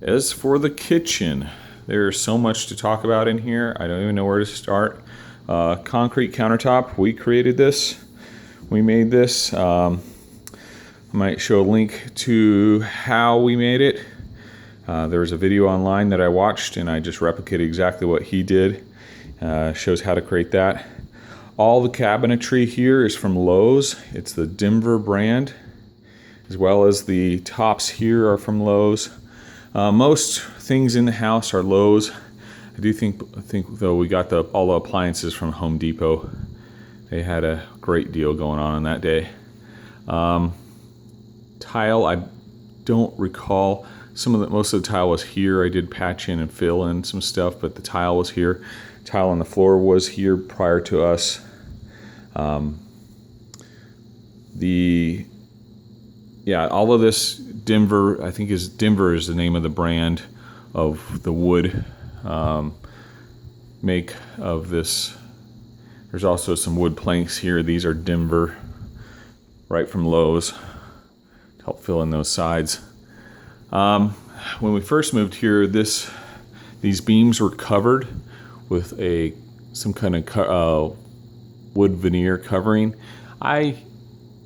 As for the kitchen, there's so much to talk about in here. I don't even know where to start. Concrete countertop. We created this. We made this. I might show a link to how we made it. There was a video online that I watched, and I just replicated exactly what he did. Shows how to create that. All the cabinetry here is from Lowe's. It's the Denver brand, as well as the tops here are from Lowe's. Most things in the house are Lowe's. I do think though we got all the appliances from Home Depot. They had a great deal going on that day. Tile, I don't recall. Most of the tile was here. I did patch in and fill in some stuff, but the tile was here. Tile on the floor was here prior to us. All of this Denver, I think Denver is the name of the brand of the wood make of this. There's also some wood planks here. These are Denver, right from Lowe's, to help fill in those sides. When we first moved here, these beams were covered with some kind of wood veneer covering. I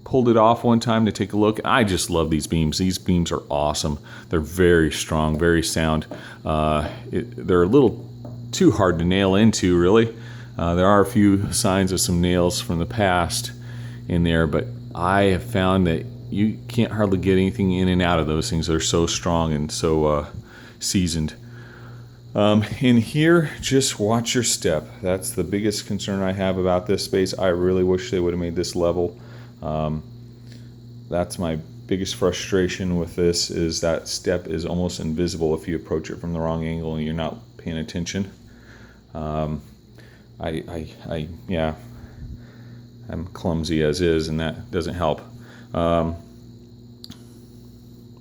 pulled it off one time to take a look. I just love these beams. These beams are awesome. They're very strong, very sound. They're a little too hard to nail into, really. There are a few signs of some nails from the past in there, but I have found that you can't hardly get anything in and out of those things. They're so strong and so seasoned. In here, just watch your step. That's the biggest concern I have about this space. I really wish they would have made this level. That's my biggest frustration with this, is that step is almost invisible if you approach it from the wrong angle and you're not paying attention. I'm clumsy as is, and that doesn't help.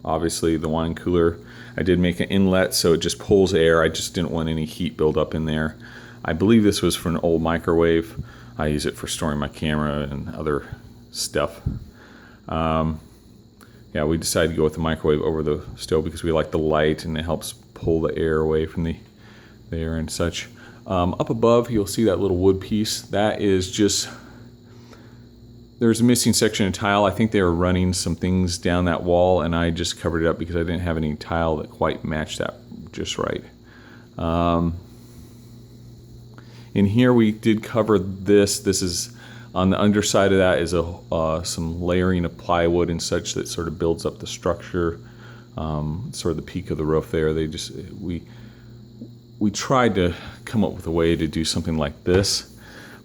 Obviously the wine cooler, I did make an inlet so it just pulls air. I just didn't want any heat build up in there. I believe this was for an old microwave. I use it for storing my camera and other stuff. We decided to go with the microwave over the stove because we like the light and it helps pull the air away from the air and such. Up above, you'll see that little wood piece. That is just, there's a missing section of tile. I think they were running some things down that wall, and I just covered it up because I didn't have any tile that quite matched that just right. In here, we did cover this. This is on the underside of that is some layering of plywood and such that sort of builds up the structure. Sort of the peak of the roof there. We tried to come up with a way to do something like this,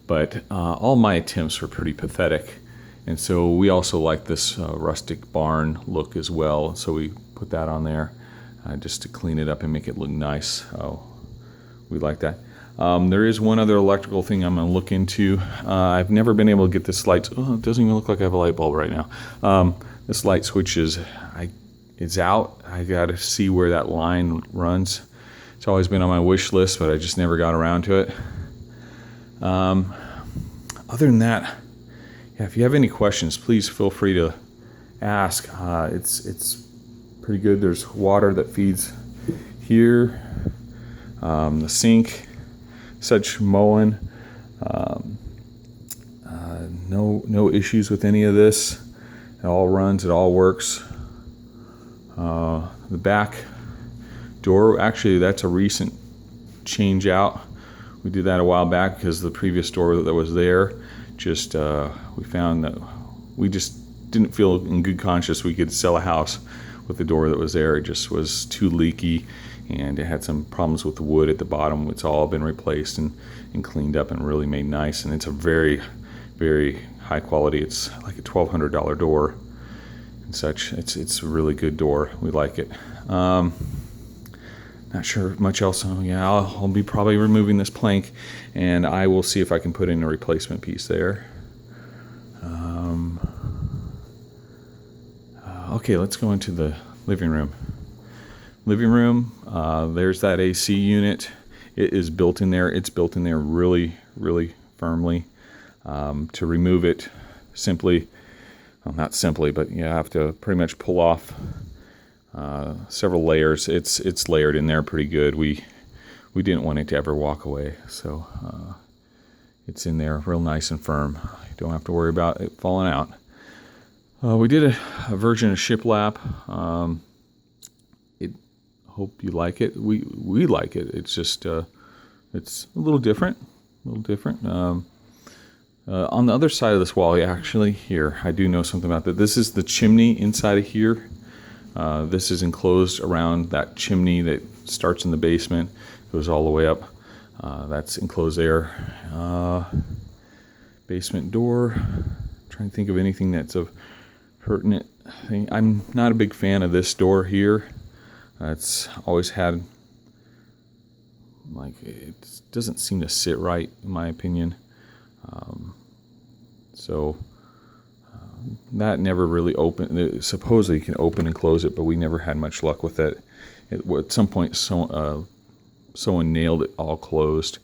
but all my attempts were pretty pathetic. And so we also like this rustic barn look as well. So we put that on there just to clean it up and make it look nice. We like that. There is one other electrical thing I'm going to look into. I've never been able to get this light. Oh, it doesn't even look like I have a light bulb right now. This light switch it's out. I got to see where that line runs. It's always been on my wish list, but I just never got around to it. Other than that, if you have any questions, please feel free to ask. It's pretty good. There's water that feeds here, the sink, such mowing. No issues with any of this. It all runs. It all works. The back door, actually, that's a recent change out. We did that a while back because the previous door that was there, we found that we just didn't feel in good conscience we could sell a house with the door that was there. It just was too leaky, and it had some problems with the wood at the bottom. It's all been replaced and cleaned up and really made nice, and it's a very, very high quality. It's like a $1,200 door and such. It's a really good door. We like it. Not sure much else. I'll be probably removing this plank, and I will see if I can put in a replacement piece there. Okay, let's go into the living room. There's that AC unit. It is built in there. It's built in there really, really firmly. To remove it simply, well, not simply, but you have to pretty much pull off several layers. It's layered in there pretty good. We didn't want it to ever walk away, so it's in there real nice and firm. You don't have to worry about it falling out. We did a version of shiplap. Hope you like it. We like it. It's just it's a little different. On the other side of this wall, actually, here I do know something about that. This is the chimney inside of here. This is enclosed around that chimney that starts in the basement, goes all the way up. That's enclosed there. Basement door. Trying to think of anything that's of pertinent thing. I'm not a big fan of this door here. It's always had, like, it doesn't seem to sit right, in my opinion. That never really opened. Supposedly you can open and close it, but we never had much luck with it. At some point, someone nailed it all closed.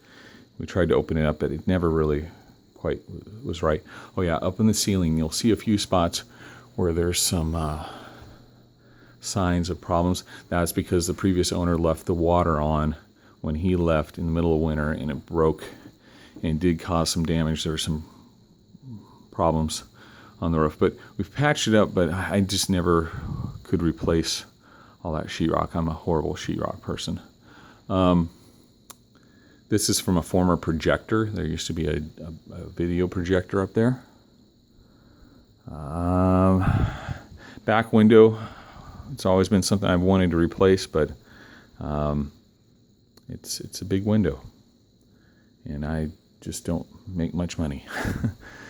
We tried to open it up, but it never really quite was right. Oh yeah, up in the ceiling, you'll see a few spots where there's some signs of problems. That's because the previous owner left the water on when he left in the middle of winter, and it broke and did cause some damage. There were some problems on the roof, but we've patched it up, but I just never could replace all that sheetrock. I'm a horrible sheetrock person. This is from a former projector. There used to be a video projector up there. Back window, it's always been something I've wanted to replace, but it's a big window, and I just don't make much money.